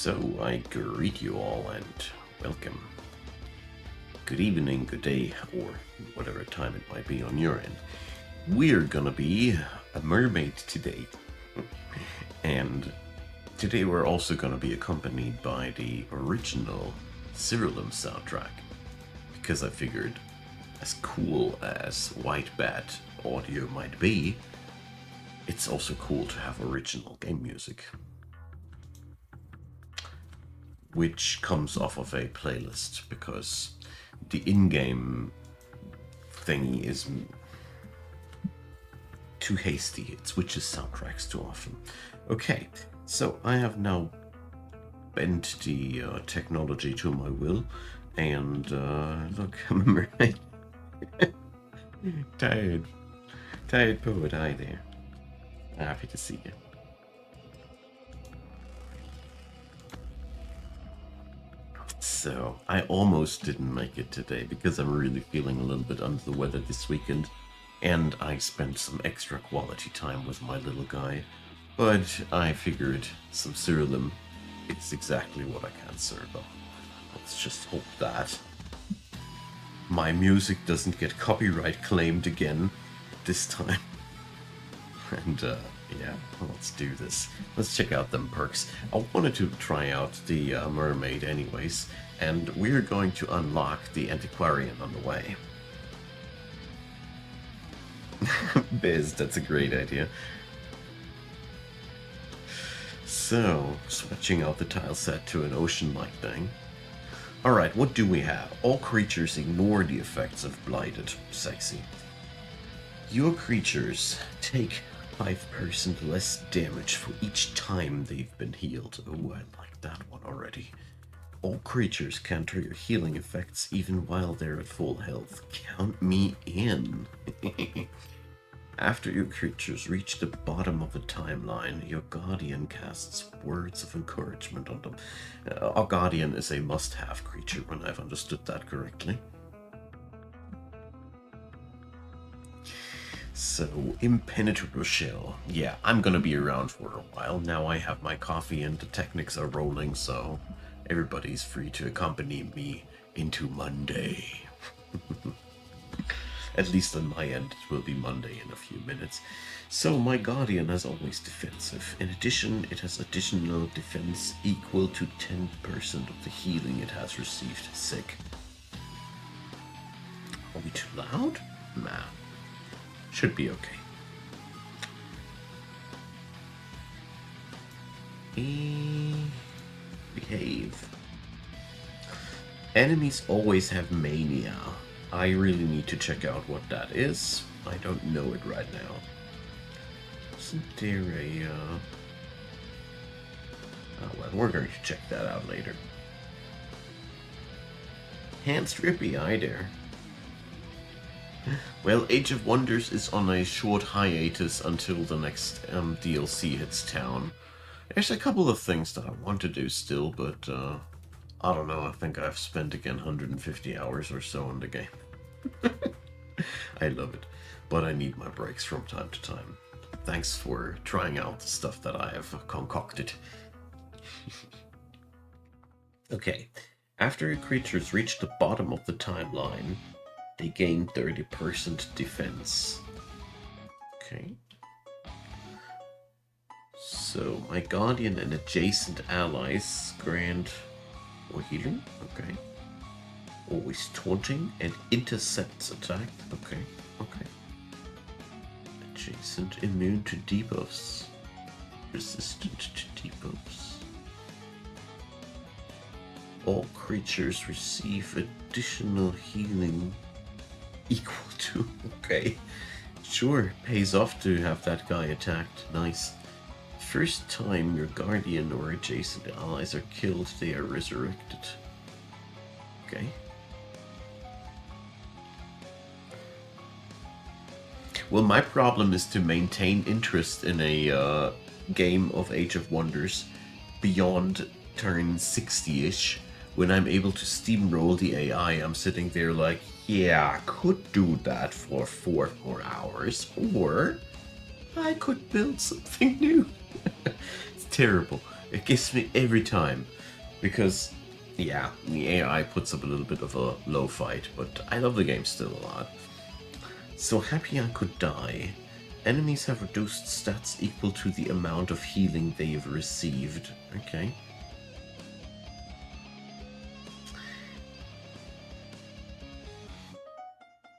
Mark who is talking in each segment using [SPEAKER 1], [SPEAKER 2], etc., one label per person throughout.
[SPEAKER 1] So I greet you all and welcome. Good evening, good day, or whatever time it might be on your end. We're gonna be a mermaid today. And today we're also gonna be accompanied by the original Siralim soundtrack. Because I figured, as cool as White Bat audio might be, it's also cool to have original game music. Which comes off of a playlist, because the in-game thingy is too hasty. It switches soundtracks too often. Okay, so I have now bent the technology to my will, and look, I'm a mermaid. Tired poet, hi there. Happy to see you. So, I almost didn't make it today because I'm really feeling a little bit under the weather this weekend, and I spent some extra quality time with my little guy, but I figured some Siralim is exactly what I can serve up. Let's just hope that my music doesn't get copyright claimed again this time. And yeah, let's do this. Let's check out them perks. I wanted to try out the mermaid anyways, and we're going to unlock the antiquarian on the way. Biz, that's a great idea. So, switching out the tile set to an ocean-like thing. Alright, what do we have? All creatures ignore the effects of Blighted. Sexy. Your creatures take 5% less damage for each time they've been healed. Oh, I like that one already. All creatures counter your healing effects even while they're at full health. Count me in. After your creatures reach the bottom of the timeline, your guardian casts words of encouragement on them. Our guardian is a must-have creature when I've understood that correctly. So, impenetrable shell. Yeah, I'm gonna be around for a while. Now I have my coffee and the technics are rolling, so everybody's free to accompany me into Monday. At least on my end, it will be Monday in a few minutes. So, my guardian is always defensive. In addition, it has additional defense equal to 10% of the healing it has received. Sick. Are we too loud? Nah. Should be okay. Behave. Enemies always have mania. I really need to check out what that is. I don't know it right now. Isn't there a... Oh, well, we're going to check that out later. Hands drippy, hi there. Well, Age of Wonders is on a short hiatus until the next DLC hits town. There's a couple of things that I want to do still, but I don't know, I think I've spent again 150 hours or so on the game. I love it, but I need my breaks from time to time. Thanks for trying out the stuff that I have concocted. Okay, after your creatures reach the bottom of the timeline, they gain 30% defense. Okay. So, my guardian and adjacent allies grant more healing. Okay. Always taunting and intercepts attack. Okay. Okay. Adjacent immune to debuffs. Resistant to debuffs. All creatures receive additional healing equal to... Okay. Sure, pays off to have that guy attacked. Nice. First time your guardian or adjacent allies are killed, they are resurrected. Okay. Well, my problem is to maintain interest in a game of Age of Wonders beyond turn 60-ish. When I'm able to steamroll the AI, I'm sitting there like, yeah, I could do that for 4 more hours, or I could build something new. It's terrible. It gets me every time. Because, yeah, the AI puts up a little bit of a low fight, but I love the game still a lot. So happy I could die. Enemies have reduced stats equal to the amount of healing they've received. Okay.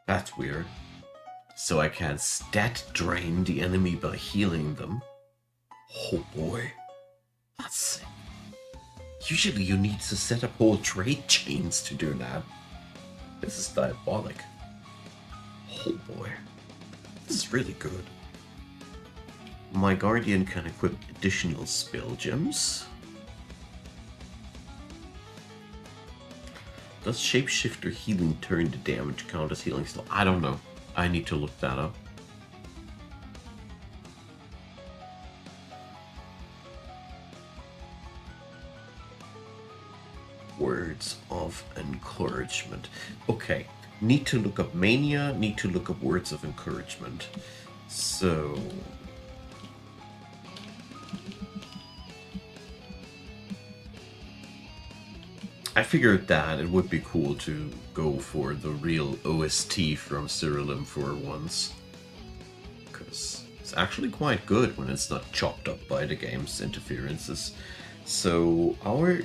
[SPEAKER 1] That's weird. So I can stat drain the enemy by healing them. Oh boy. That's sick. Usually you need to set up whole trade chains to do that. This is diabolic. Oh boy. This is really good. My Guardian can equip additional spell gems. Does Shapeshifter healing turn the damage count as healing still? I don't know. I need to look that up. Words of encouragement. Okay, need to look up mania, need to look up words of encouragement. So... I figured that it would be cool to go for the real OST from Siralim for once. Because it's actually quite good when it's not chopped up by the game's interferences. So our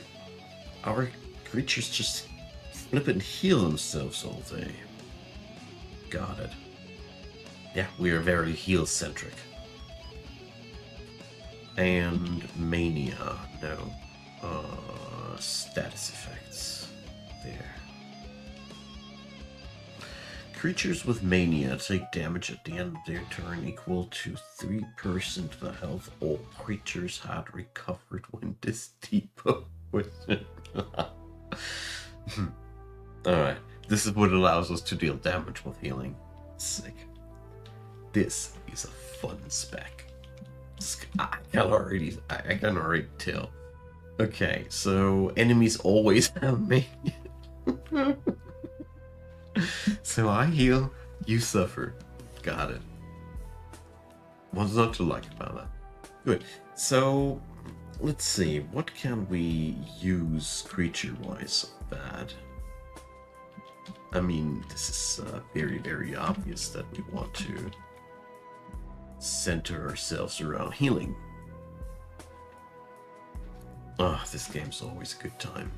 [SPEAKER 1] creatures just flip and heal themselves all day. Got it. Yeah, we are very heal-centric. And mania, no. Status effects. There. Creatures with mania take damage at the end of their turn equal to 3% of the health all creatures had recovered when this depot was... Alright, this is what allows us to deal damage with healing. Sick. This is a fun spec. I can already tell. Okay, so enemies always have me. So I heal, you suffer. Got it. What's not to like about that? Good. So, let's see. What can we use creature-wise bad? I mean, this is very, very obvious that we want to center ourselves around healing. Ah, this game's always a good time.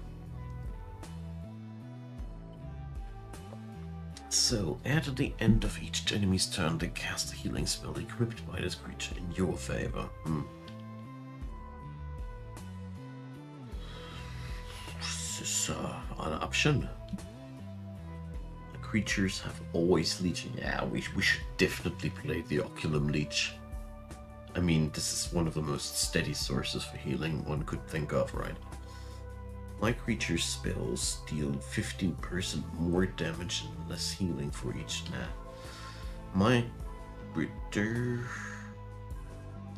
[SPEAKER 1] So, at the end of each enemy's turn, they cast a healing spell equipped by this creature in your favor. This is an option. The creatures have always leeching. Yeah, we should definitely play the Oculum Leech. I mean, this is one of the most steady sources for healing one could think of, right? My creature's spells deal 15% more damage and less healing for each. My critter...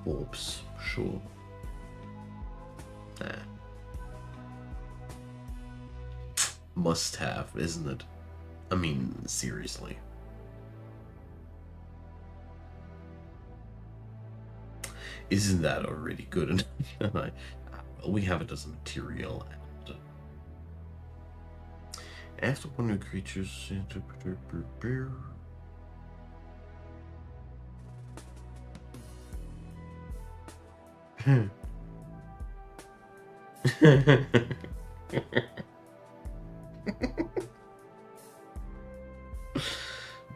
[SPEAKER 1] Orbs, sure. Must have, isn't it? I mean, seriously. Isn't that already good enough? We have it as a material. And after one new creatures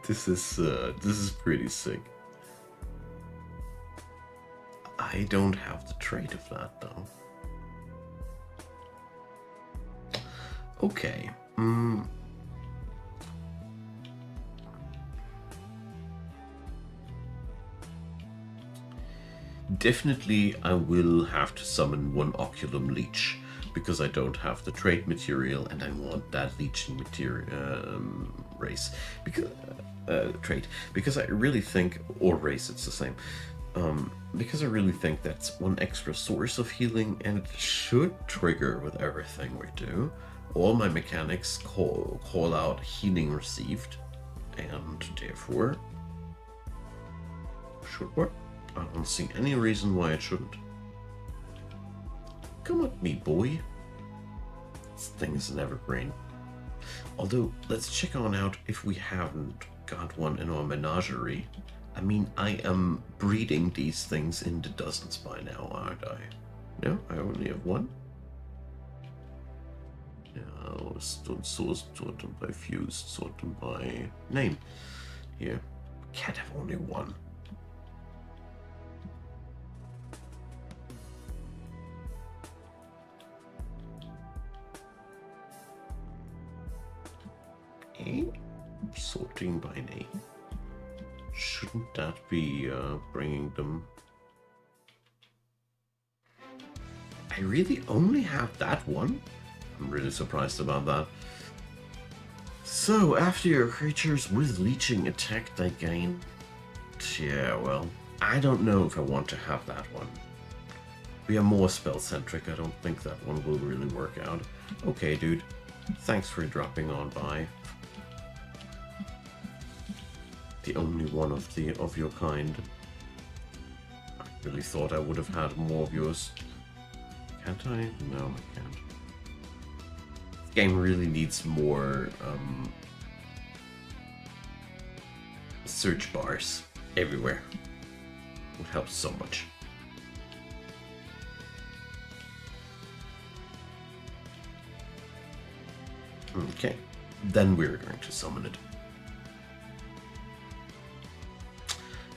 [SPEAKER 1] This is pretty sick. I don't have the trait of that though. Okay. Definitely I will have to summon one Oculum Leech because I don't have the trait material and I want that leeching material race because trait because I really think, or race, it's the same. Because I really think that's one extra source of healing and it should trigger with everything we do. All my mechanics call out healing received and therefore should work. I don't see any reason why it shouldn't. Come at me, boy. This thing is an evergreen. Although, let's check on out if we haven't got one in our menagerie. I mean, I am breeding these things in the dozens by now, aren't I? No, I only have one. Yeah, don't sort them by fused, sort them by name. Here, can't have only one. Sorting by name. Shouldn't that be bringing them? I really only have that one? I'm really surprised about that. So, after your creatures with leeching attack, they gain... Yeah, well, I don't know if I want to have that one. We are more spell-centric. I don't think that one will really work out. Okay, dude. Thanks for dropping on by. The only one of your kind. I really thought I would have had more of yours. Can't I? No, I can't. This game really needs more search bars everywhere. It would help so much. Okay, then we're going to summon it.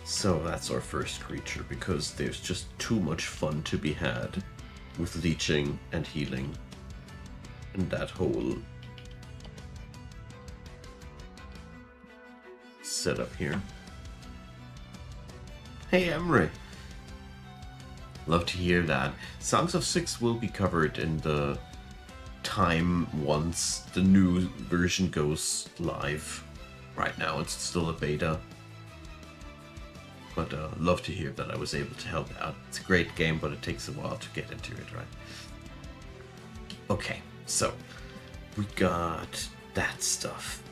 [SPEAKER 1] So that's our first creature, because there's just too much fun to be had with leeching and healing and that whole setup here. Hey Emery! Love to hear that. Songs of Six will be covered in the time once the new version goes live. Right now it's still a beta. But love to hear that I was able to help out. It's a great game, but it takes a while to get into it, right? Okay, so we got that stuff.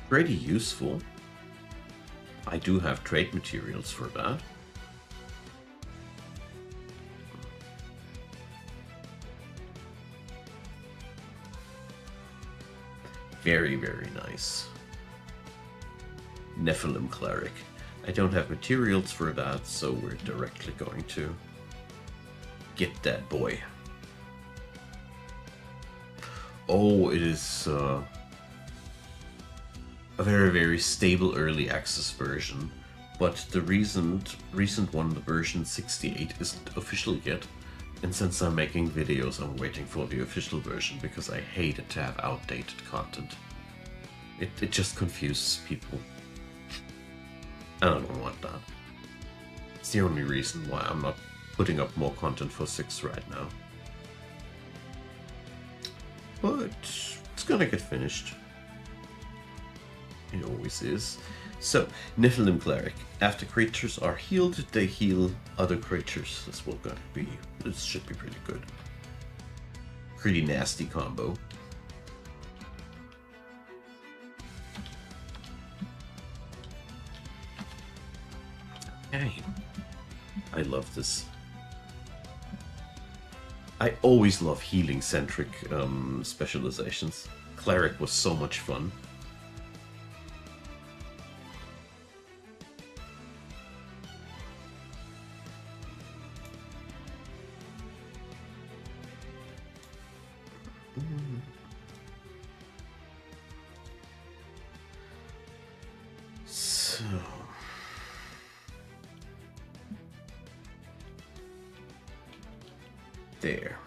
[SPEAKER 1] Pretty useful. I do have trade materials for that. Very, very nice. Nephilim Cleric. I don't have materials for that, so we're directly going to get that boy. Oh, it is a very, very stable early access version, but the recent one, the version 68, isn't official yet. And since I'm making videos, I'm waiting for the official version because I hate it to have outdated content. It just confuses people. I don't want that. It's the only reason why I'm not putting up more content for 6 right now. But it's gonna get finished. It always is. So, Nephilim Cleric. After creatures are healed, they heal other creatures. This should be pretty good. Pretty nasty combo. Okay. I love this. I always love healing-centric specializations. Cleric was so much fun. So... there.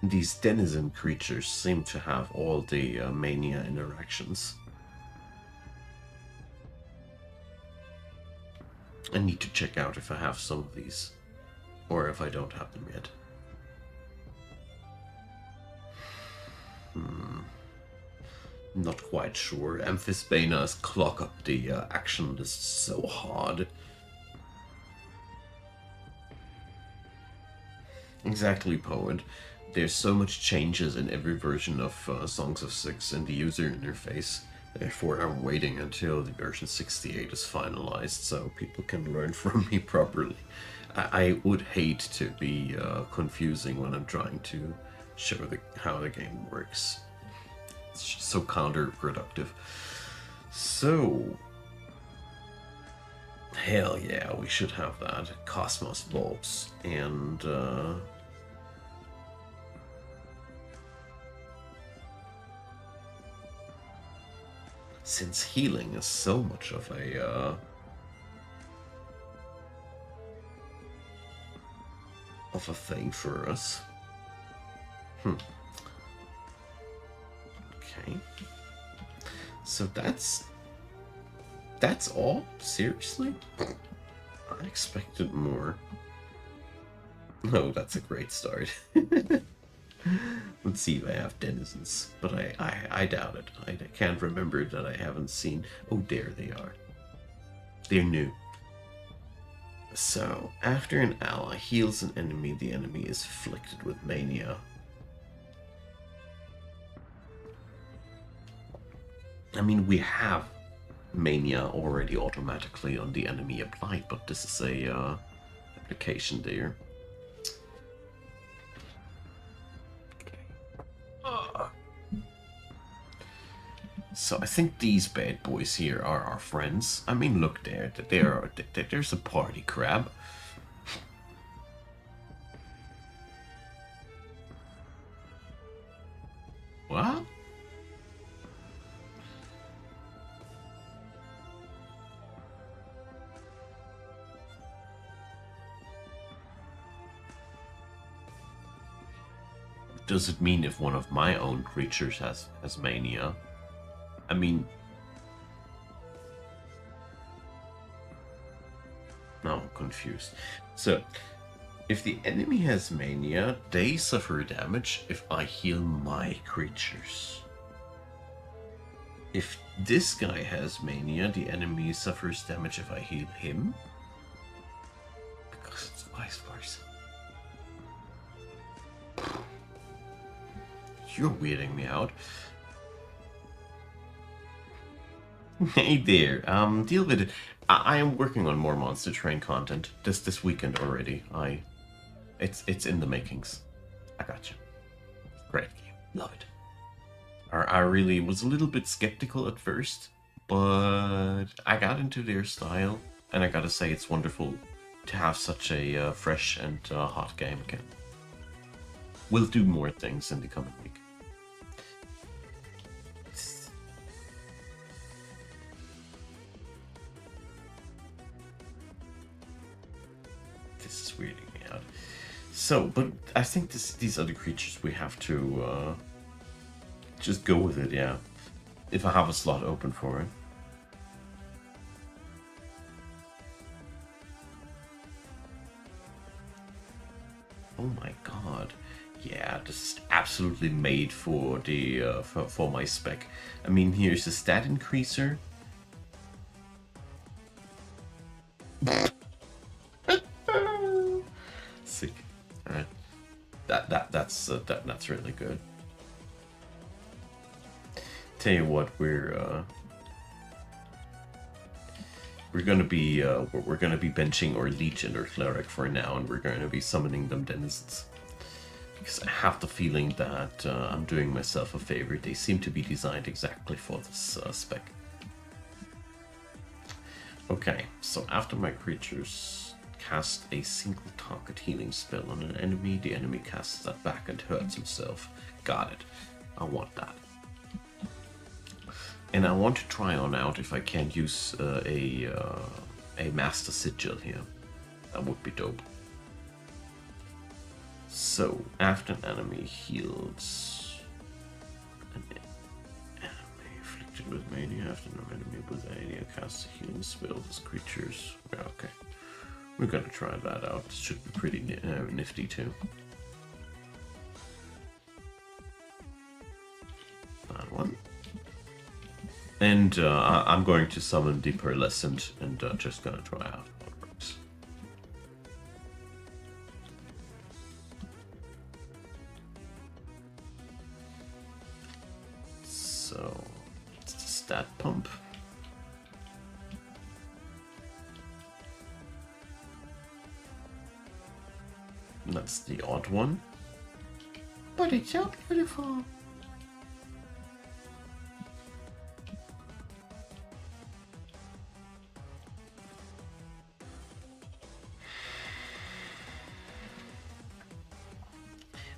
[SPEAKER 1] These denizen creatures seem to have all the mania interactions. I need to check out if I have some of these, or if I don't have them yet. Not quite sure. Amphisbaena's clog up the action list so hard. Exactly, Poet. There's so much changes in every version of Songs of Six in the user interface. Therefore, I'm waiting until the version 68 is finalized so people can learn from me properly. I would hate to be confusing when I'm trying to show how the game works. It's just so counterproductive. So, hell yeah, we should have that. Cosmos bulbs and since healing is so much of a thing for us. Okay. So that's all? Seriously? I expected more. Oh, that's a great start. Let's see if I have denizens, but I doubt it. I can't remember that I haven't seen. Oh, there they are. They're new. So, after an ally heals an enemy, the enemy is afflicted with mania. I mean, we have mania already automatically on the enemy applied, but this is a application there. So I think these bad boys here are our friends. I mean, look there. There's a party crab. What? Does it mean if one of my own creatures has mania? I mean... No, I'm confused. So, if the enemy has mania, they suffer damage if I heal my creatures. If this guy has mania, the enemy suffers damage if I heal him? Because it's vice versa. You're weirding me out. Hey there, deal with it. I am working on more Monster Train content this weekend already. It's in the makings. I got you. Great game, love it. I really was a little bit skeptical at first, but I got into their style, and I gotta say it's wonderful to have such a fresh and hot game again. We'll do more things in the coming week. This is weirding me out. So, but I think these other creatures we have to just go with it, yeah. If I have a slot open for it. Oh my god. Yeah, this is absolutely made for the for my spec. I mean, here's a stat increaser. Sick. Alright. That's really good. Tell you what, we're gonna be benching our Legion or Cleric for now, and we're gonna be summoning them denizens. Because I have the feeling that I'm doing myself a favor. They seem to be designed exactly for this spec. Okay, so after my creatures cast a single target healing spell on an enemy, the enemy casts that back and hurts himself. Got it. I want that. And I want to try on out if I can use a Master Sigil here. That would be dope. So, after an enemy heals... An enemy afflicted with mania, after an enemy with mania casts a healing spell, this creature's... Yeah, okay. We're gonna try that out. This should be pretty nifty too. one. And I'm going to summon the Pearlescent and just gonna try out how it works. So, it's the stat pump. That's the odd one. But it's so beautiful.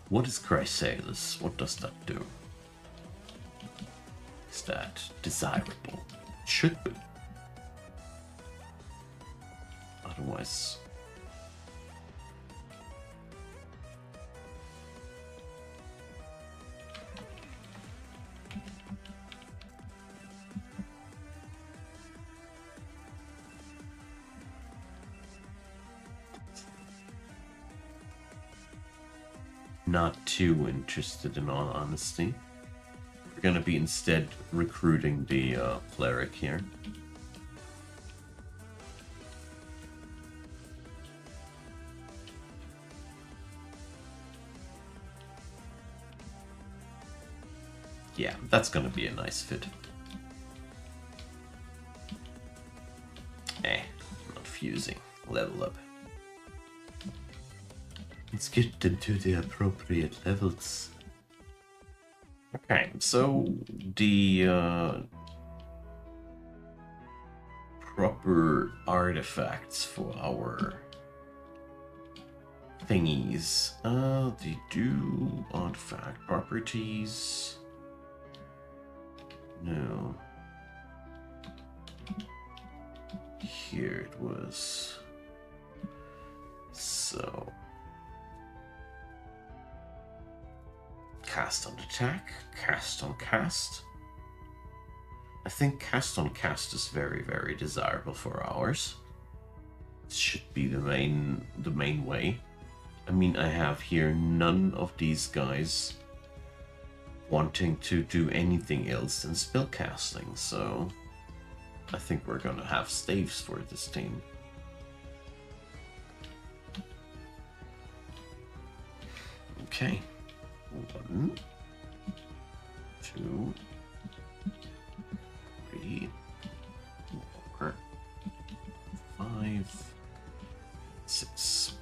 [SPEAKER 1] What is Chrysalis? What does that do? Is that desirable? It should be. Otherwise... not too interested, in all honesty. We're gonna be instead recruiting the cleric here. Yeah, that's gonna be a nice fit. Not fusing. Level up. Let's get them to the appropriate levels. Okay, so the proper artifacts for our thingies. They do artifact properties. No. Here it was. So. Cast on attack, cast on cast. I think cast on cast is very, very desirable for ours. It should be the main way. I mean, I have here none of these guys wanting to do anything else than spell casting, so I think we're gonna have staves for this team. Okay. 1, 2, 3, 4, 5, 6.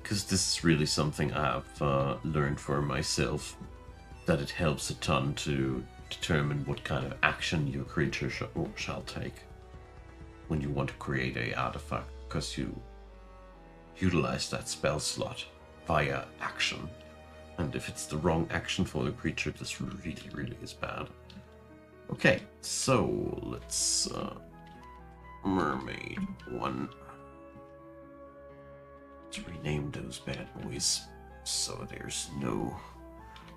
[SPEAKER 1] Because this is really something I've learned for myself, that it helps a ton to determine what kind of action your creature shall take when you want to create a artifact, because you utilize that spell slot via action, and if it's the wrong action for the creature, this really is bad. Okay, so let's Mermaid 1. Let's rename those bad boys so there's no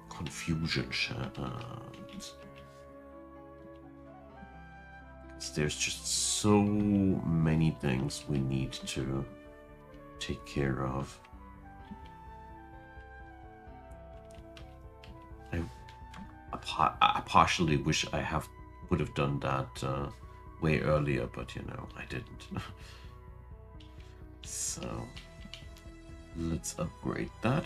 [SPEAKER 1] confusion. There's just so many things we need to take care of. I partially wish I would have done that way earlier, but you know, I didn't. So let's upgrade that.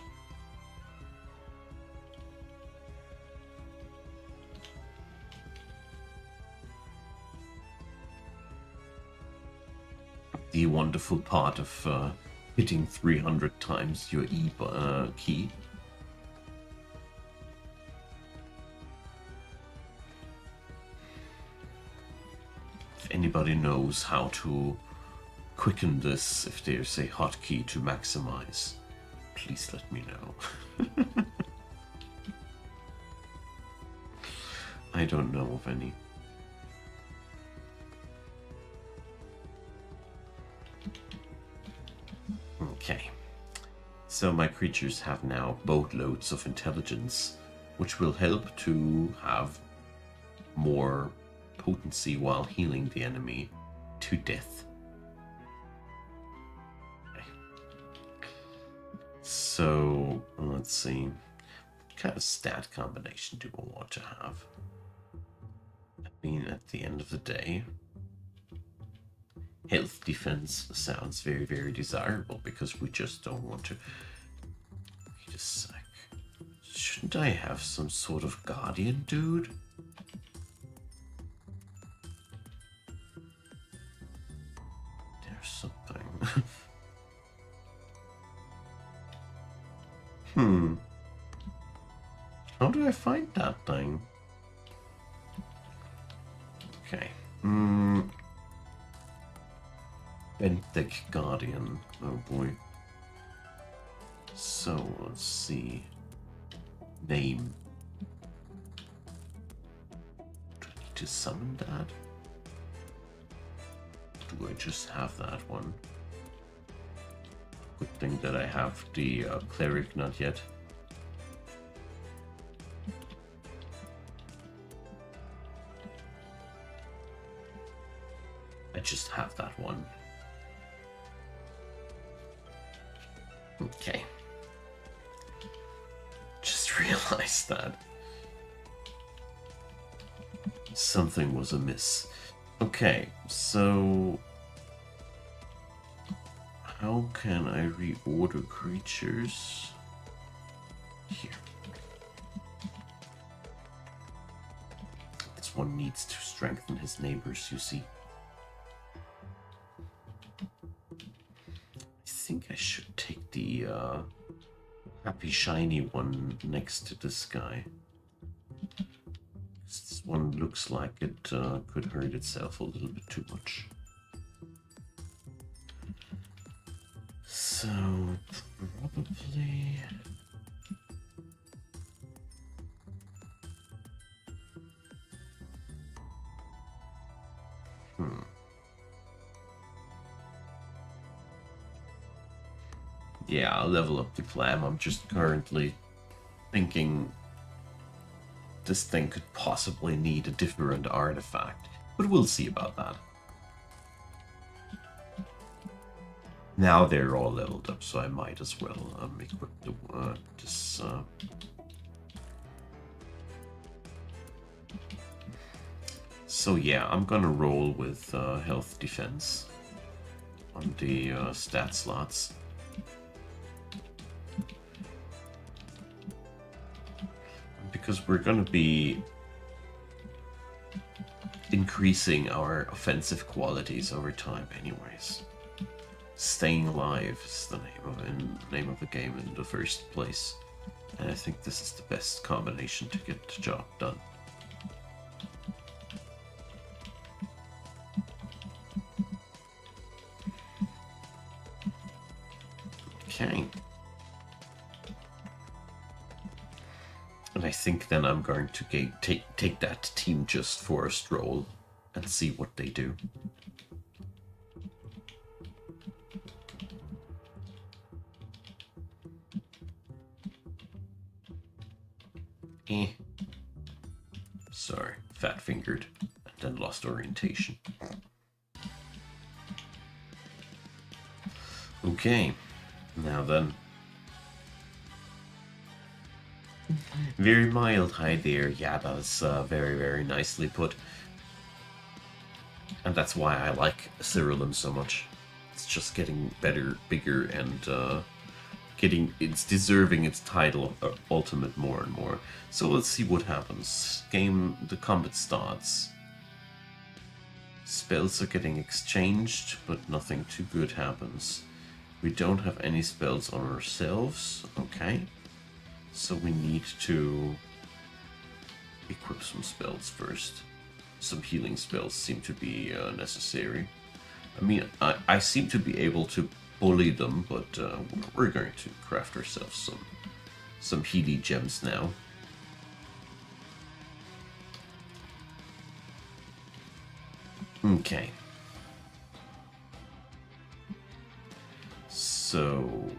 [SPEAKER 1] The wonderful part of hitting 300 times your E key. If anybody knows how to quicken this, if there's a hotkey to maximize, please let me know. I don't know of any. Okay, so my creatures have now boatloads of intelligence, which will help to have more potency while healing the enemy to death. Okay. So let's see. kind of stat combination do I want to have? I mean, at the end of the day, health defense sounds very, very desirable because we just don't want to. Wait a sec. Shouldn't I have some sort of guardian dude? There's something. How do I find that thing? Okay. Benthic Guardian. Oh boy. So, let's see. Name. Do I need to summon that? Do I just have that one? Good thing that I have the cleric not yet. I just have that one. Okay. Just realized that something was amiss. Okay, so how can I reorder creatures? Here. This one needs to strengthen his neighbors, you see. I think I should take the happy shiny one next to this guy. This one looks like it could hurt itself a little bit too much. So, probably... Yeah, I'll level up the clam. I'm just currently thinking this thing could possibly need a different artifact, but we'll see about that. Now they're all leveled up, so I might as well equip the this. So yeah, I'm gonna roll with health defense on the stat slots. Because we're going to be increasing our offensive qualities over time anyways. Staying alive is the name of the game in the first place. And I think this is the best combination to get the job done. Okay. And I think then I'm going to take that team just for a stroll and see what they do. Sorry, fat-fingered and then lost orientation. Okay, now then. Very mild, hi there. Yeah, that's very, very nicely put. And that's why I like Siralim so much. It's just getting better, bigger, and it's deserving its title of Ultimate more and more. So let's see what happens. The combat starts. Spells are getting exchanged, but nothing too good happens. We don't have any spells on ourselves. Okay. So we need to equip some spells first. Some healing spells seem to be necessary. I mean, I seem to be able to bully them, but we're going to craft ourselves some healy gems now. Okay. So...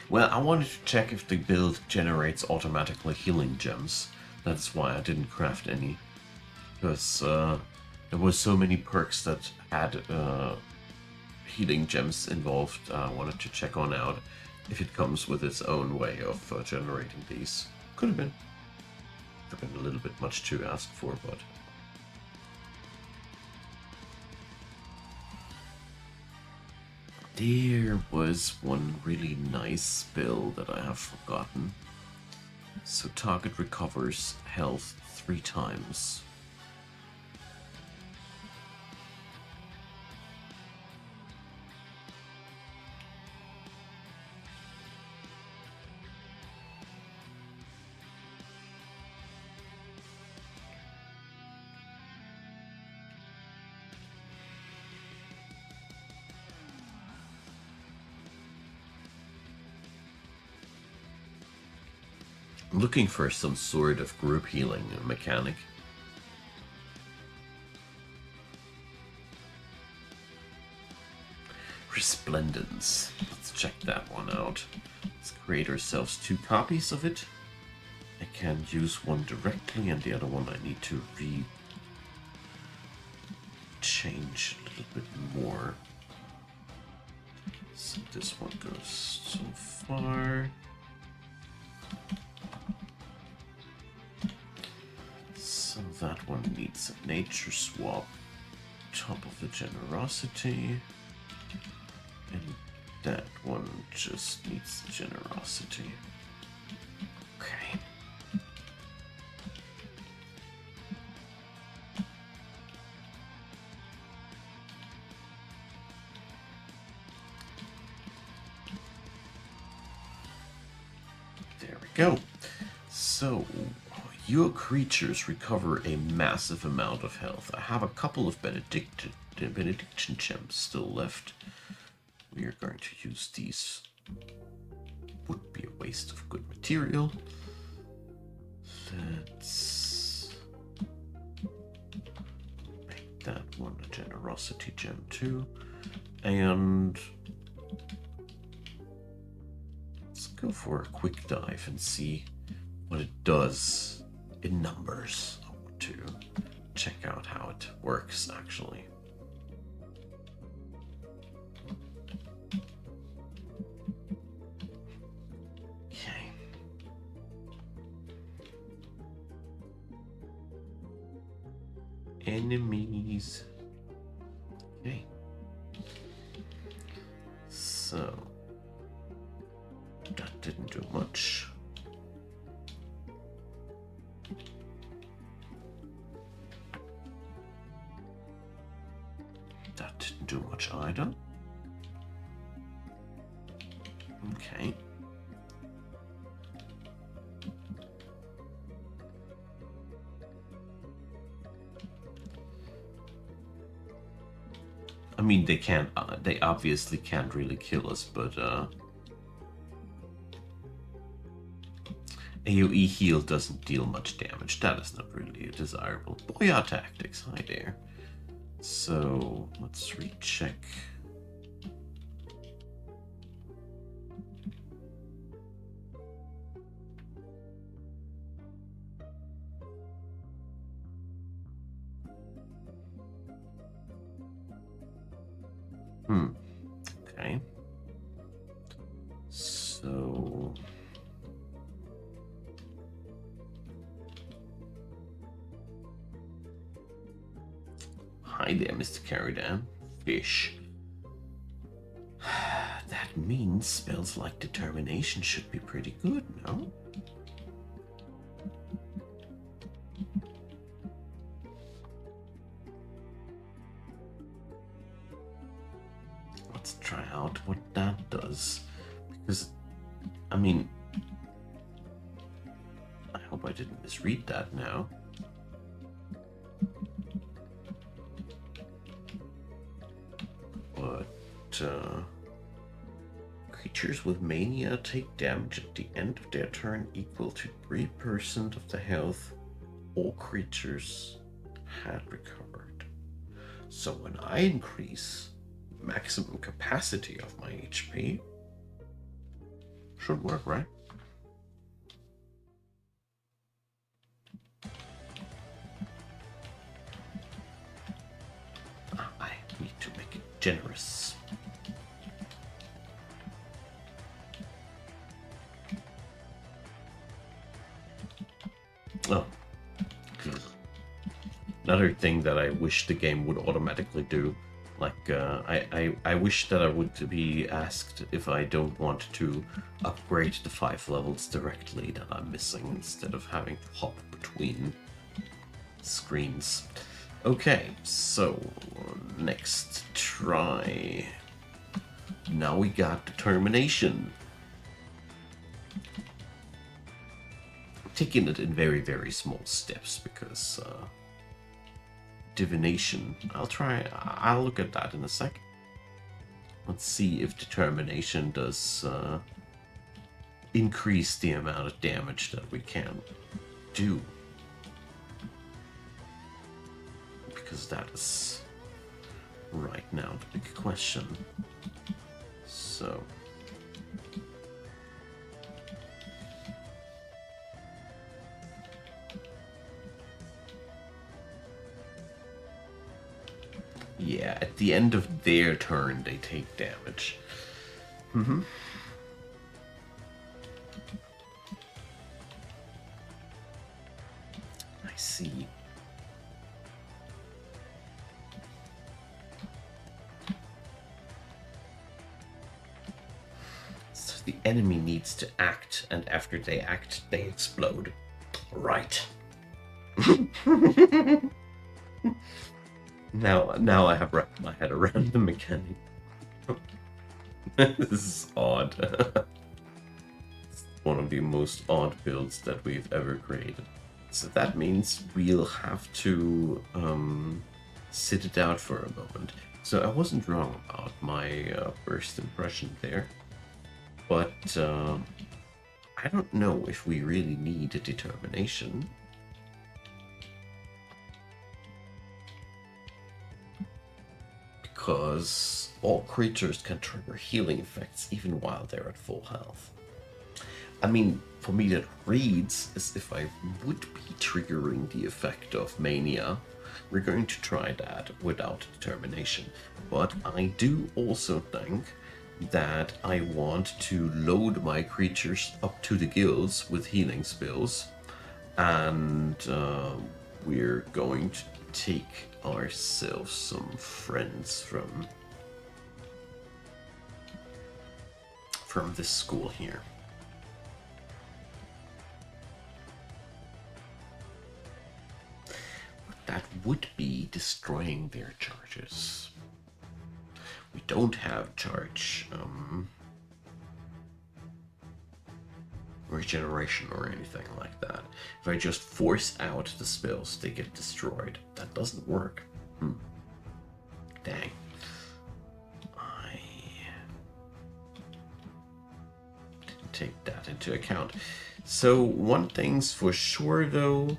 [SPEAKER 1] Well, I wanted to check if the build generates automatically healing gems. That's why I didn't craft any. Because there were so many perks that had healing gems involved. I wanted to check on out if it comes with its own way of generating these. Could have been. Could have been a little bit much to ask for, but... There was one really nice spell that I have forgotten. So target recovers health 3 times. I'm looking for some sort of group healing mechanic. Resplendence. Let's check that one out. Let's create ourselves 2 copies of it. I can use one directly and the other one I need to change a little bit more. So this one goes so far. So that one needs a nature swap. Top of the generosity. And that one just needs generosity. Okay. There we go. So, your creatures recover a massive amount of health. I have a couple of benediction gems still left. We are going to use these. Would be a waste of good material. Let's make that one a generosity gem too. And let's go for a quick dive and see what it does in numbers. I want to check out how it works actually. Okay. Enemies. Okay. So that didn't do much. That didn't do much either. Okay. I mean, they can't. They obviously can't really kill us, but AoE heal doesn't deal much damage. That is not really desirable. Booyah tactics. Hi there. So let's recheck. Okay. So hi there, Mr. Caridan. Fish. That means spells like determination should be pretty good, no? Let's try out what that does. Because, I mean, I hope I didn't misread that now. But, creatures with mania take damage at the end of their turn equal to 3% of the health all creatures had recovered. So when I increase maximum capacity of my HP, should work, right? I need to make it generous. Oh, good. Another thing that I wish the game would automatically do, like I wish that I would be asked if I don't want to upgrade the 5 levels directly that I'm missing instead of having to hop between screens. Okay, so next try. Now we got determination. I'm taking it in very, very small steps because divination, I'll look at that in a sec. Let's see if determination does increase the amount of damage that we can do. Because that is right now the big question. So yeah, at the end of their turn they take damage. I see. The enemy needs to act, and after they act, they explode. Right. Now I have wrapped my head around the mechanic. This is odd. It's one of the most odd builds that we've ever created. So that means we'll have to sit it out for a moment. So I wasn't wrong about my first impression there. But I don't know if we really need a determination. Because all creatures can trigger healing effects even while they're at full health. I mean, for me that reads as if I would be triggering the effect of mania. We're going to try that without determination. But I do also think that I want to load my creatures up to the gills with healing spells, and we're going to take ourselves some friends from this school here. But that would be destroying their charges. We don't have charge regeneration or anything like that. If I just force out the spells, they get destroyed. That doesn't work. Dang. I didn't take that into account. So one thing's for sure though,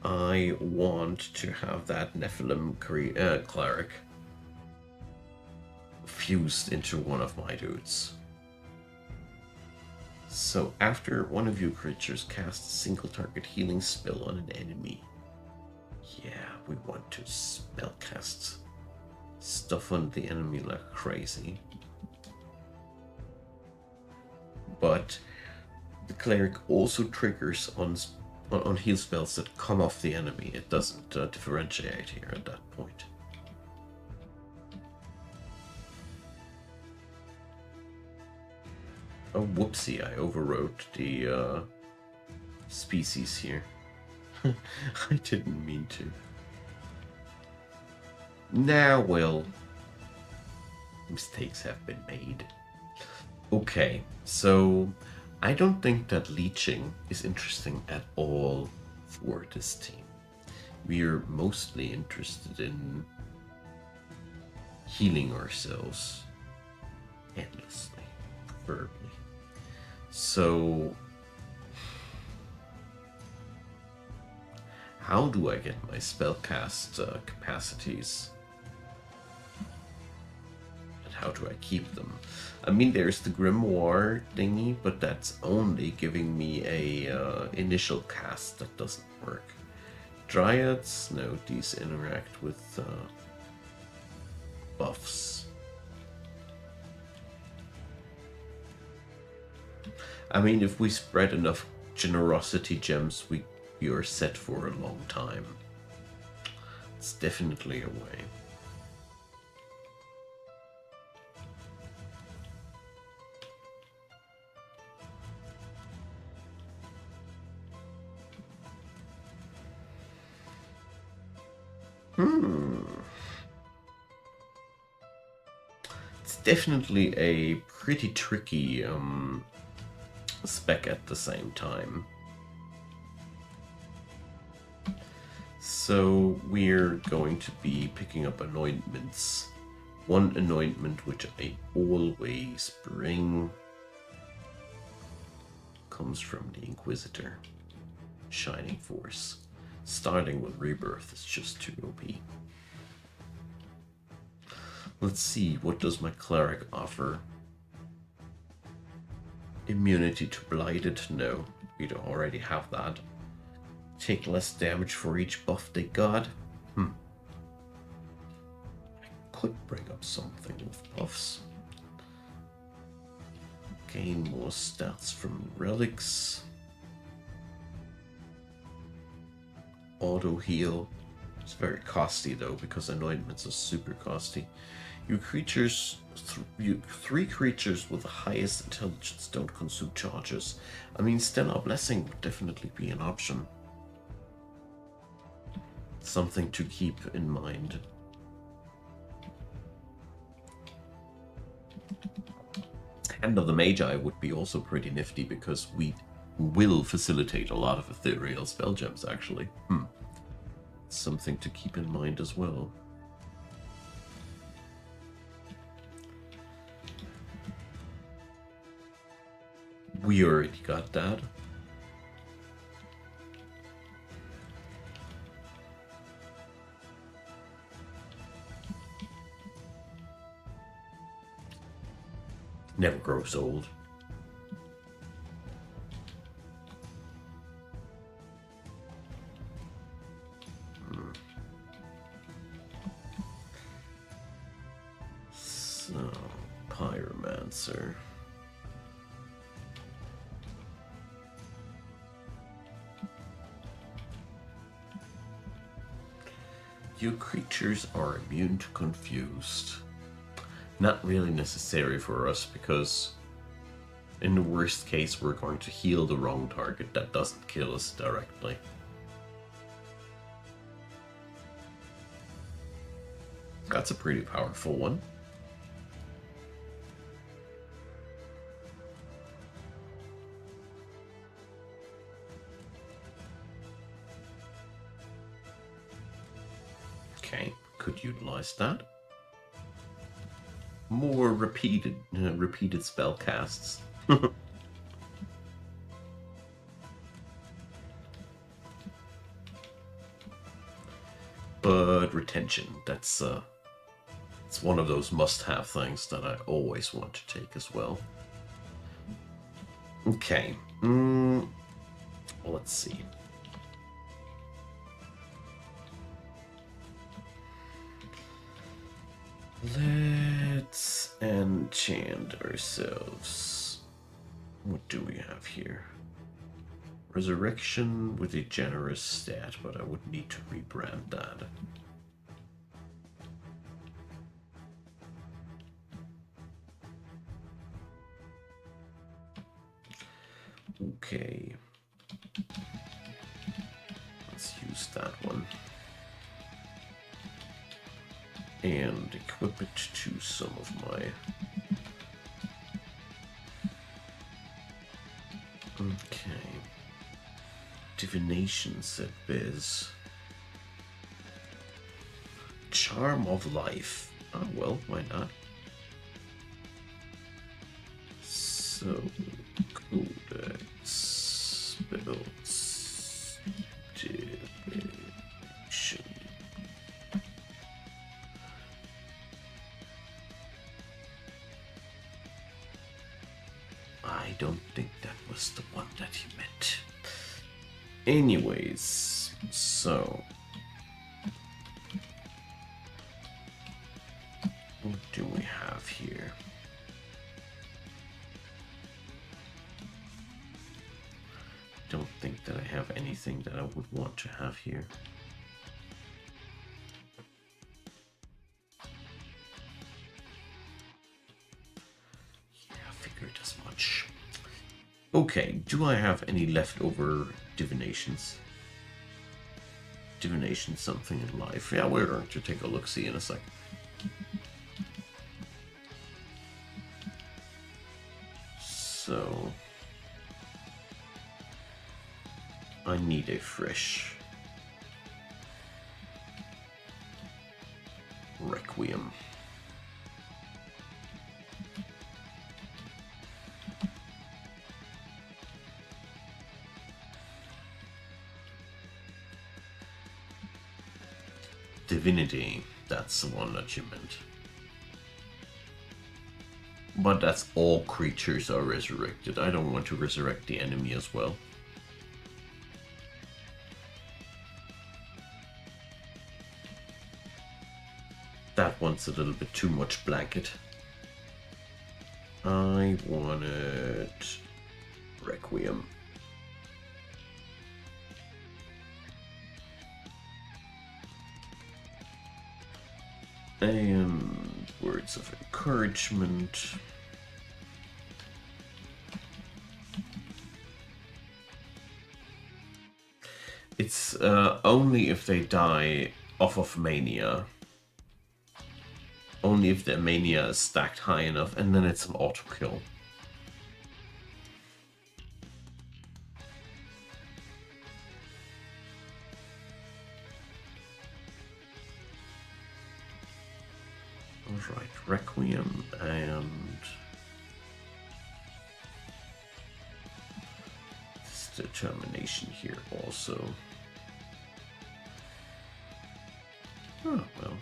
[SPEAKER 1] I want to have that Nephilim cleric fused into one of my dudes. So after one of you creatures casts a single target healing spell on an enemy, yeah, we want to spellcast stuff on the enemy like crazy. But the cleric also triggers on heal spells that come off the enemy. It doesn't differentiate here at that point. Oh, whoopsie, I overwrote the species here. I didn't mean to. Nah, well, mistakes have been made. Okay, so I don't think that leeching is interesting at all for this team. We're mostly interested in healing ourselves endlessly, preferably. So, how do I get my spellcast capacities? And how do I keep them? I mean, there's the Grimoire thingy, but that's only giving me a initial cast that doesn't work. Dryads, no, these interact with buffs. I mean, if we spread enough generosity gems, we you're set for a long time. It's definitely a way. It's definitely a pretty tricky spec at the same time. So we're going to be picking up anointments. One anointment which I always bring comes from the Inquisitor. Shining Force. Starting with Rebirth is just too OP. Let's see, what does my Cleric offer? Immunity to Blighted? No, we don't already have that. Take less damage for each buff they got? I could bring up something with buffs. Gain more stats from relics. Auto heal. It's very costly though, because anointments are super costly. You creatures, three creatures with the highest intelligence don't consume charges. I mean, Stellar Blessing would definitely be an option. Something to keep in mind. Hand of the Magi would be also pretty nifty, because we will facilitate a lot of ethereal spell gems, actually. Something to keep in mind as well. We already got that. Never grows old. So, Pyromancer. Your creatures are immune to Confused. Not really necessary for us, because in the worst case we're going to heal the wrong target that doesn't kill us directly. That's a pretty powerful one. Okay, could utilize that. More repeated spell casts. But retention, that's it's one of those must-have things that I always want to take as well. Okay, let's see. Let's enchant ourselves. What do we have here? Resurrection with a generous stat, but I would need to rebrand that. Okay. Let's use that one. And equip it to some of my... Okay. Divination set biz. Charm of Life. Oh, well, why not? So, Codex spells divination. I don't think that was the one that he meant. Anyways, so what do we have here? don't think that I have anything that I would want to have here. Yeah, I figured as much. Okay, do I have any leftover divinations? Divination something in life. Yeah, we're going to take a look-see in a sec. So I need a fresh Requiem. Divinity, that's the one that you meant. But that's all creatures are resurrected. I don't want to resurrect the enemy as well. That one's a little bit too much blanket. I wanted Requiem. And words of encouragement. It's only if they die off of mania. Only if the mania is stacked high enough, and then it's an auto kill. Alright, Requiem and this determination here also. Oh, well.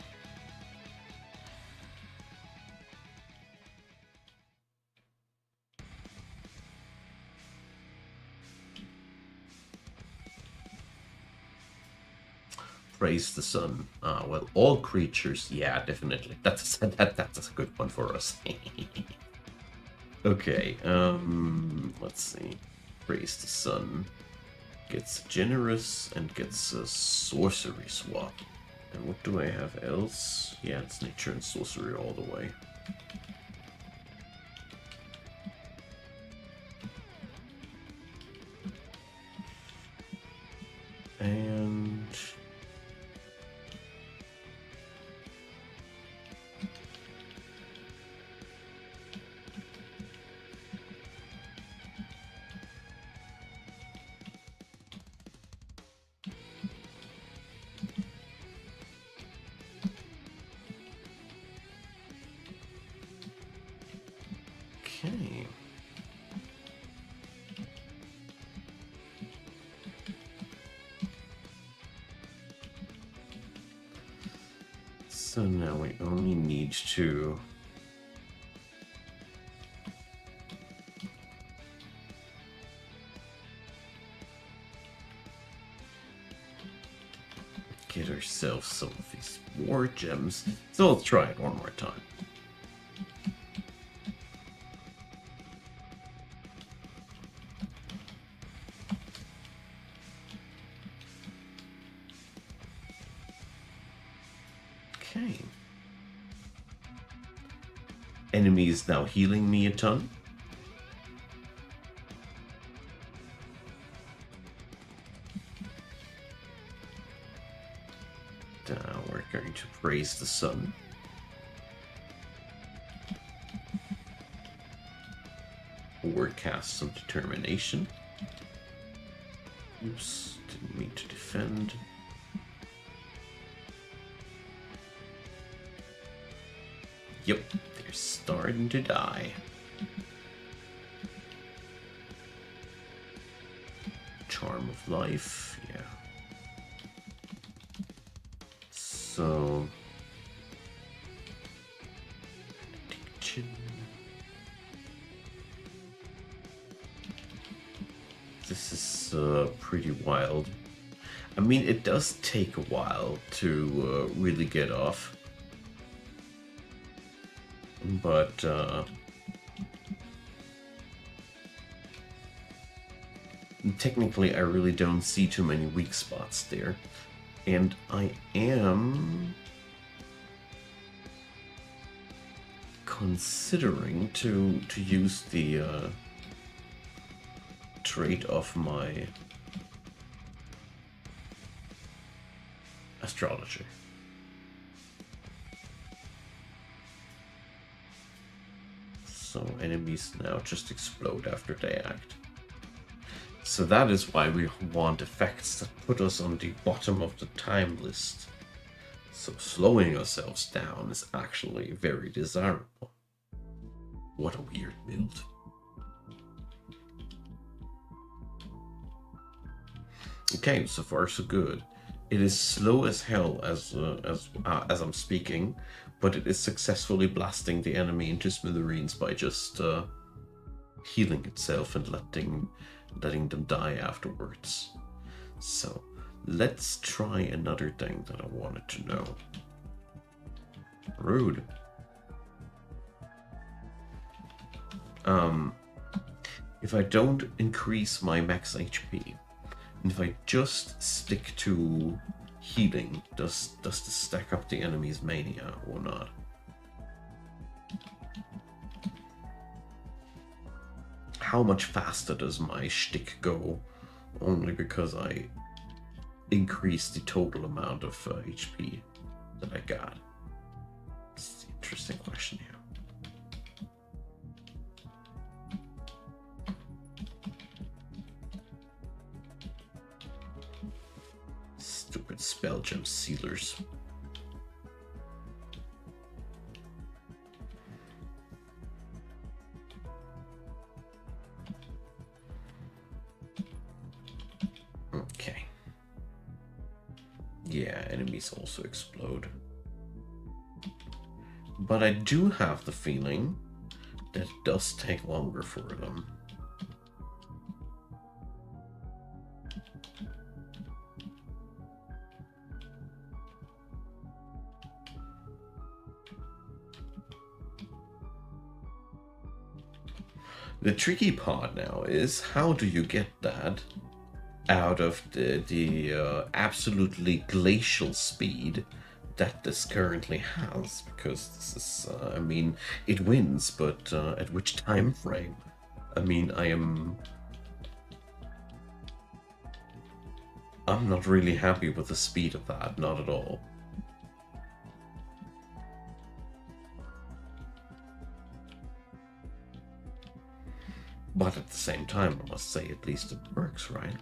[SPEAKER 1] Praise the sun. Ah, well, all creatures. Yeah, definitely. That's a good one for us. Okay. Let's see. Praise the sun gets generous and gets a sorcery swap. And what do I have else? Yeah, it's nature and sorcery all the way. And okay. So now we only need to get ourselves some of these war gems. So let's try it one more time. Okay. Enemy is now healing me a ton. Now we're going to praise the sun. Or cast some determination. Oops, didn't mean to defend. Yep, they're starting to die. Charm of life, yeah. So... addiction. This is pretty wild. I mean, it does take a while to really get off. But, technically I really don't see too many weak spots there. And I am considering to use the trait of my astrologer. So enemies now just explode after they act. So that is why we want effects that put us on the bottom of the time list. So slowing ourselves down is actually very desirable. What a weird build. Okay, so far so good. It is slow as hell as I'm speaking, but it is successfully blasting the enemy into smithereens by just healing itself and letting them die afterwards. So let's try another thing that I wanted to know. Rude. If I don't increase my max HP, and if I just stick to healing, does this stack up the enemy's mania or not? How much faster does my shtick go? Only because I increased the total amount of HP that I got. It's an interesting question here. Stupid spell gem sealers. Okay. Yeah, enemies also explode. But I do have the feeling that it does take longer for them. The tricky part now is, how do you get that out of the absolutely glacial speed that this currently has? Because this is, I mean, it wins, but at which time frame? I mean, I'm not really happy with the speed of that, not at all. But at the same time, I must say, at least it works, right?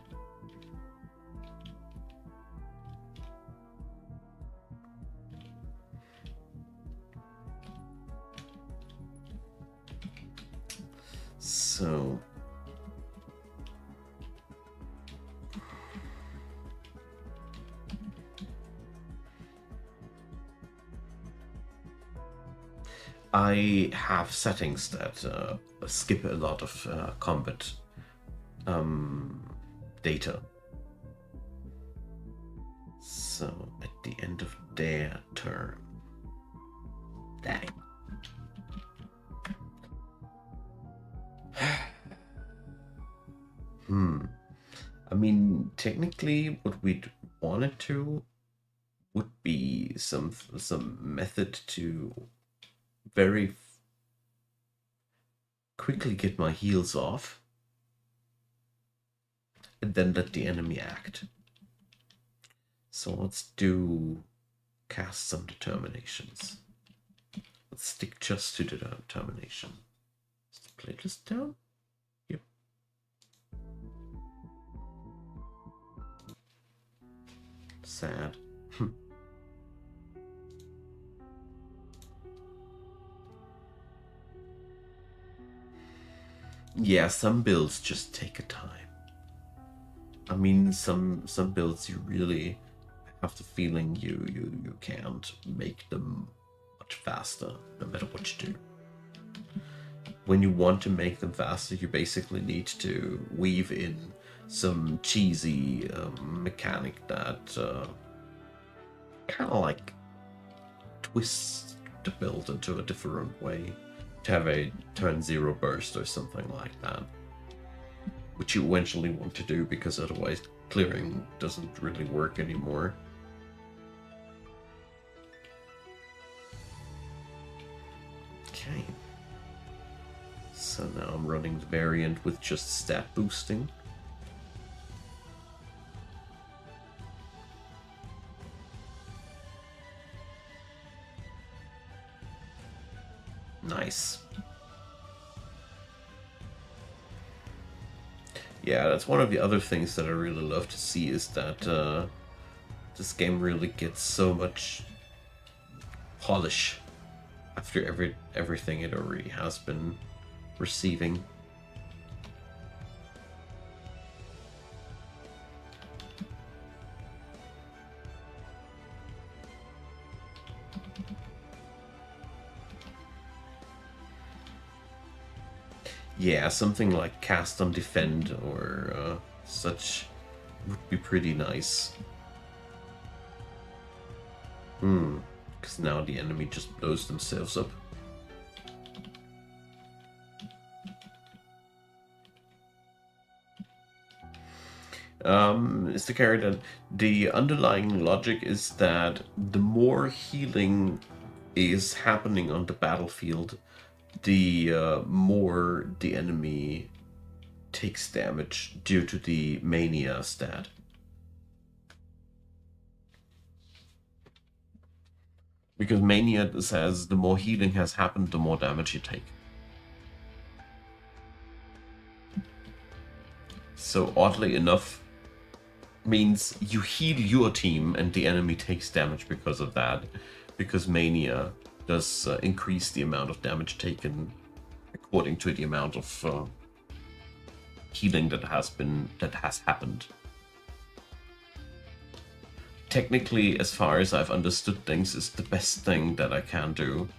[SPEAKER 1] So I have settings that skip a lot of combat data. So at the end of their turn, dang. I mean, technically, what we'd wanted to would be some method to very quickly get my heals off and then let the enemy act. So let's do cast some determinations. Let's stick just to the determination. Is the playlist down? Yep. Sad. Yeah, some builds just take a time. I mean, some builds you really have the feeling you can't make them much faster, no matter what you do. When you want to make them faster, you basically need to weave in some cheesy mechanic that kind of like twists the build into a different way. To have a turn 0 burst or something like that. which you eventually want to do because otherwise clearing doesn't really work anymore. Okay. So now I'm running the variant with just stat boosting. Nice. Yeah, that's one of the other things that I really love to see is that this game really gets so much polish after everything it already has been receiving. Yeah, something like cast on defend or such would be pretty nice. Because now the enemy just blows themselves up. Is the character the underlying logic is that the more healing is happening on the battlefield, the more the enemy takes damage due to the mania stat. Because mania says the more healing has happened, the more damage you take. So oddly enough, means you heal your team and the enemy takes damage because of that. Because mania does increase the amount of damage taken according to the amount of healing that has happened. Technically, as far as I've understood things, is the best thing that I can do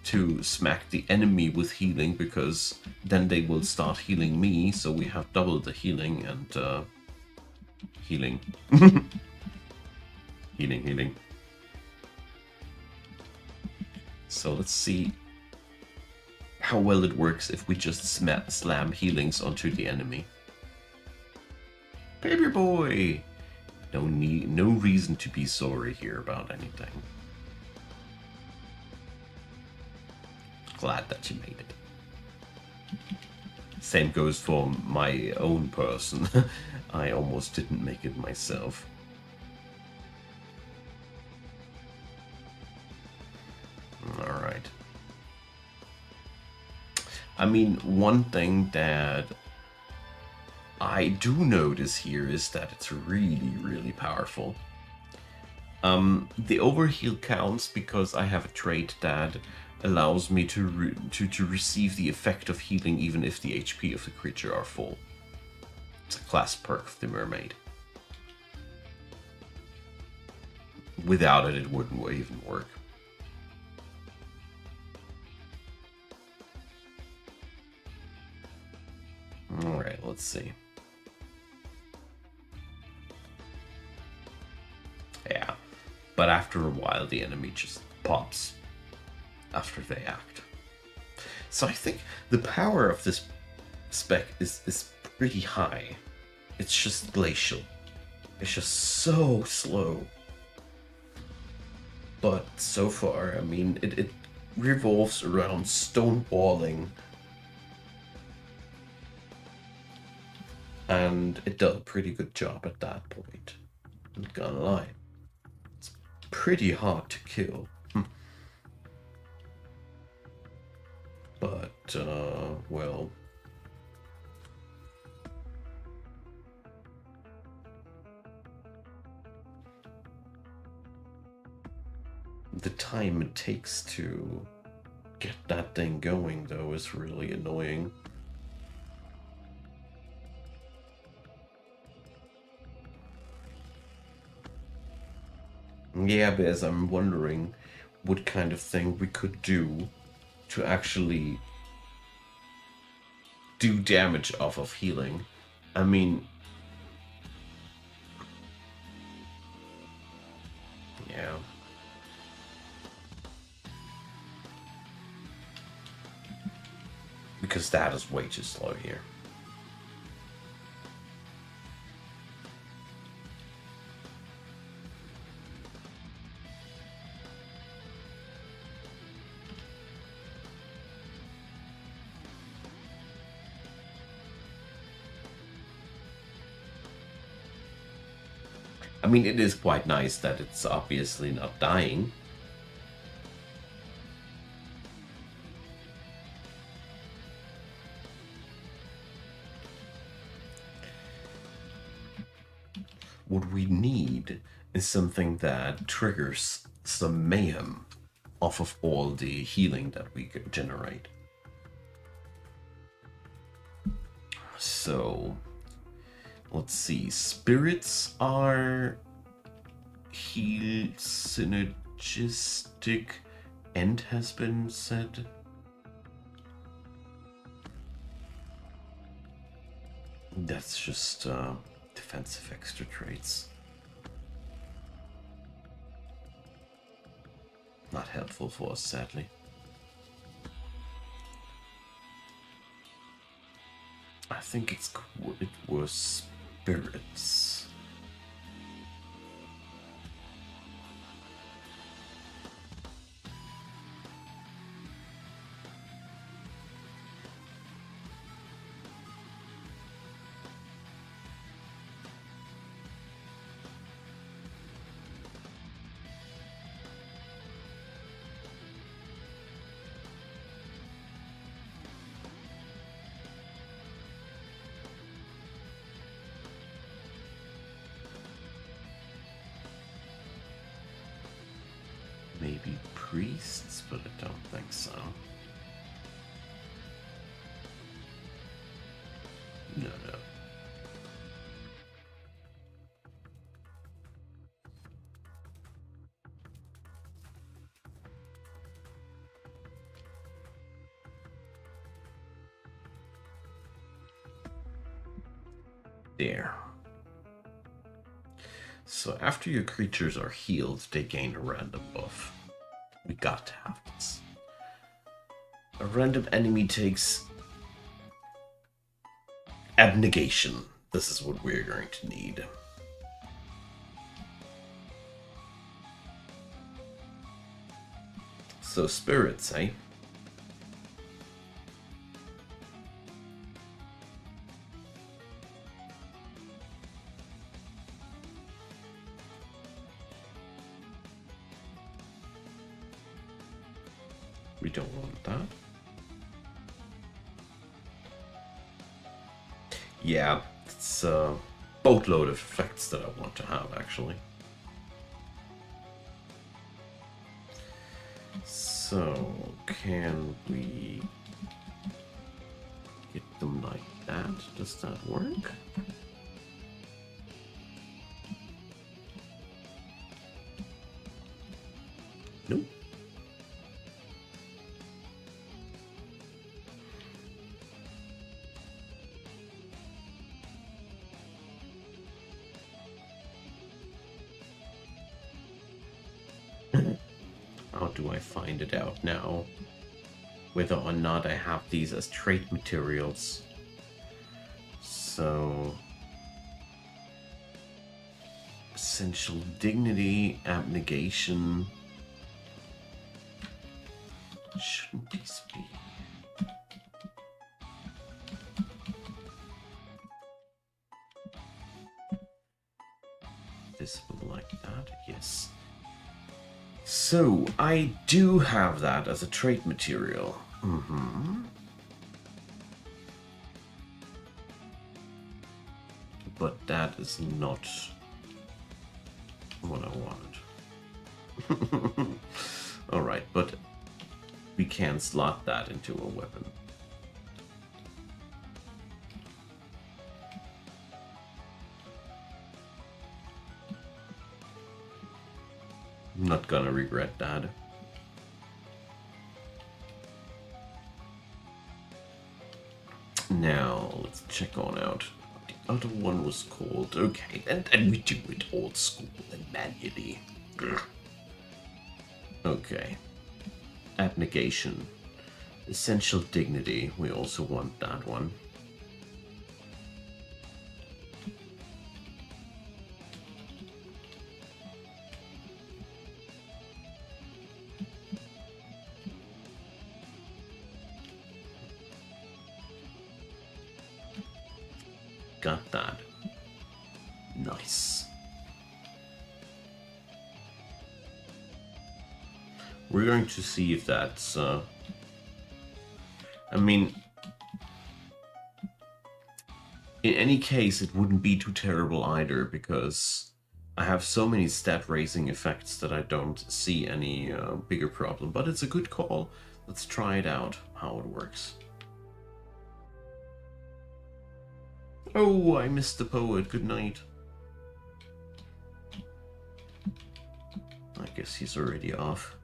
[SPEAKER 1] to smack the enemy with healing, because then they will start healing me, so we have double the healing and healing. Healing. So let's see how well it works if we just slam healings onto the enemy. Baby boy! No reason to be sorry here about anything. Glad that you made it. Same goes for my own person. I almost didn't make it myself. Alright. I mean, one thing that I do notice here is that it's really powerful. The overheal counts because I have a trait that allows me to receive the effect of healing even if the HP of the creature are full. It's a class perk of the Mermaid. Without it, it wouldn't even work. Alright, let's see. Yeah, but after a while the enemy just pops after they act. So I think the power of this spec is pretty high. It's just glacial. It's just so slow. But so far, I mean, it revolves around stonewalling. And it does a pretty good job at that point. I'm not gonna lie. It's pretty hard to kill. But, well... the time it takes to get that thing going, though, is really annoying. Yeah, but as I'm wondering what kind of thing we could do to actually do damage off of healing. I mean... yeah. Because that is way too slow here. I mean, it is quite nice that it's obviously not dying. What we need is something that triggers some mayhem off of all the healing that we could generate. So, let's see. Spirits are heal synergistic. End has been said. That's just defensive extra traits. Not helpful for us, sadly. I think it was spirits. Maybe priests, but I don't think so. No. There. So after your creatures are healed, they gain a random buff. We got to have this. A random enemy takes abnegation. This is what we're going to need. So spirits, eh? We don't want that. Yeah, it's a boatload of effects that I want to have, actually. So, can we get them like that? Does that work? Nope. How do I find it out now? Whether or not I have these as trait materials. So... essential dignity, abnegation... Shouldn't these be... visible like that? Yes. So, I do have that as a trait material. But that is not what I wanted. Alright, but we can slot that into a weapon. I'm not gonna regret that. Now, let's check on out what the other one was called. Okay, and we do it old school and manually. Okay. Abnegation. Essential dignity. We also want that one. Got that. Nice. We're going to see if that's... I mean... In any case, it wouldn't be too terrible either, because I have so many stat-raising effects that I don't see any bigger problem. But it's a good call. Let's try it out, how it works. Oh, I missed the poet. Good night. I guess he's already off.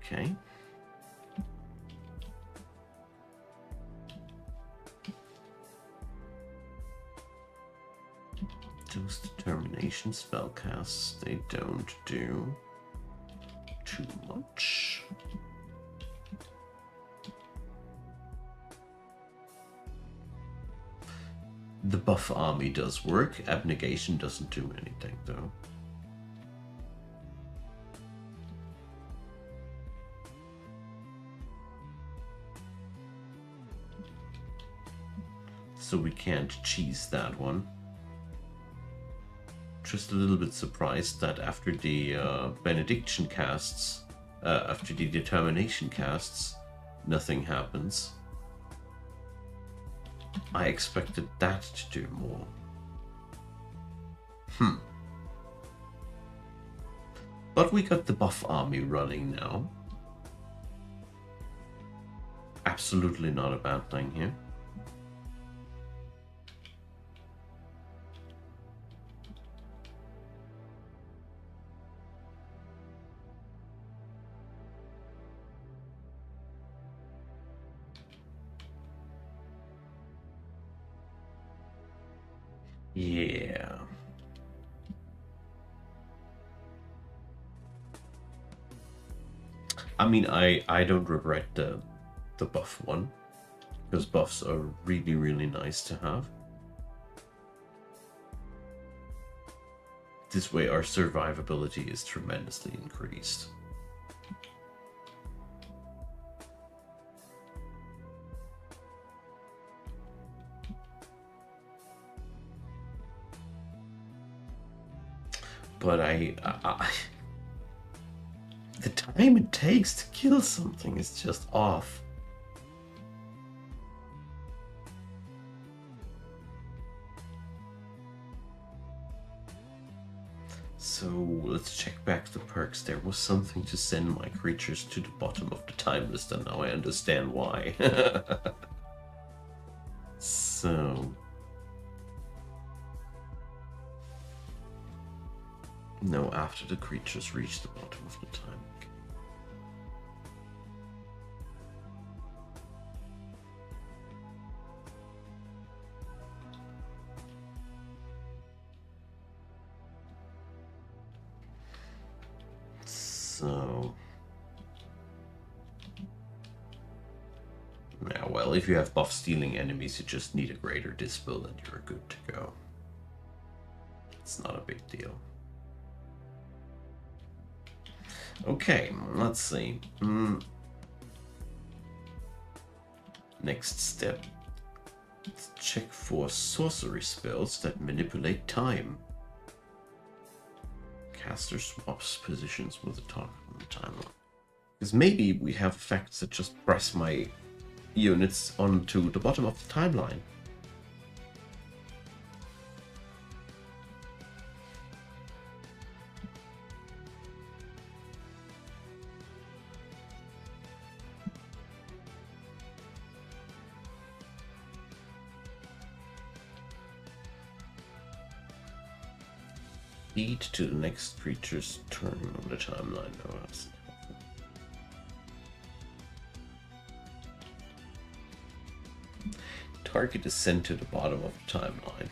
[SPEAKER 1] Okay. Those determination spellcasts, they don't do too much. The buff army does work. Abnegation doesn't do anything, though. So we can't cheese that one. Just a little bit surprised that after the benediction casts, after the determination casts, nothing happens. I expected that to do more. But we got the buff army running now. Absolutely not a bad thing here. Yeah. I mean, I don't regret the buff one, because buffs are really, really nice to have. This way our survivability is tremendously increased. But the time it takes to kill something is just off. So let's check back the perks. There was something to send my creatures to the bottom of the time list, and now I understand why. So... no, after the creatures reach the bottom of the time. So... yeah, well, if you have buff stealing enemies, you just need a greater dispel and you're good to go. It's not a big deal. Okay, let's see. Next step. Let's check for sorcery spells that manipulate time. Caster swaps positions with the target on the timeline. Because maybe we have effects that just press my units onto the bottom of the timeline. Lead to the next creature's turn on the timeline. No, that's not helpful. Target is sent to the bottom of the timeline.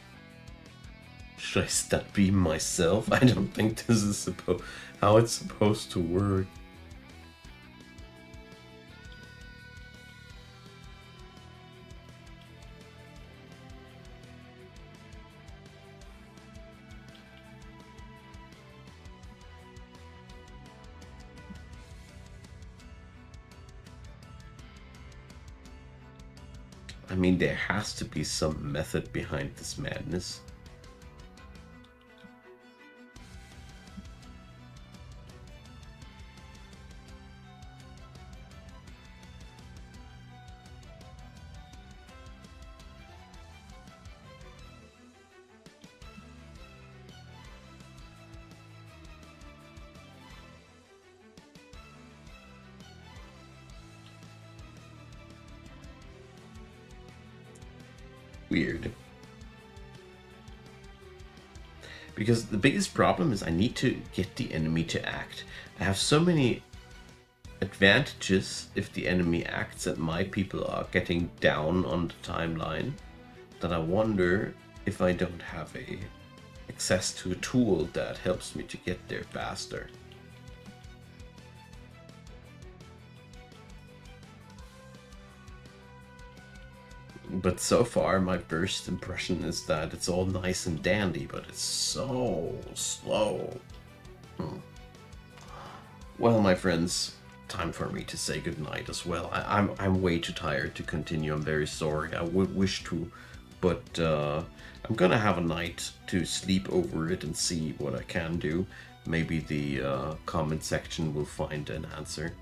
[SPEAKER 1] Should I stat beam myself? I don't think this is how it's supposed to work. I mean, there has to be some method behind this madness. Weird. Because the biggest problem is I need to get the enemy to act. I have so many advantages if the enemy acts and my people are getting down on the timeline that I wonder if I don't have access to a tool that helps me to get there faster. But so far, my first impression is that it's all nice and dandy, but it's so slow. Well, my friends, time for me to say goodnight as well. I'm way too tired to continue. I'm very sorry. I would wish to, but I'm gonna have a night to sleep over it and see what I can do. Maybe the comment section will find an answer.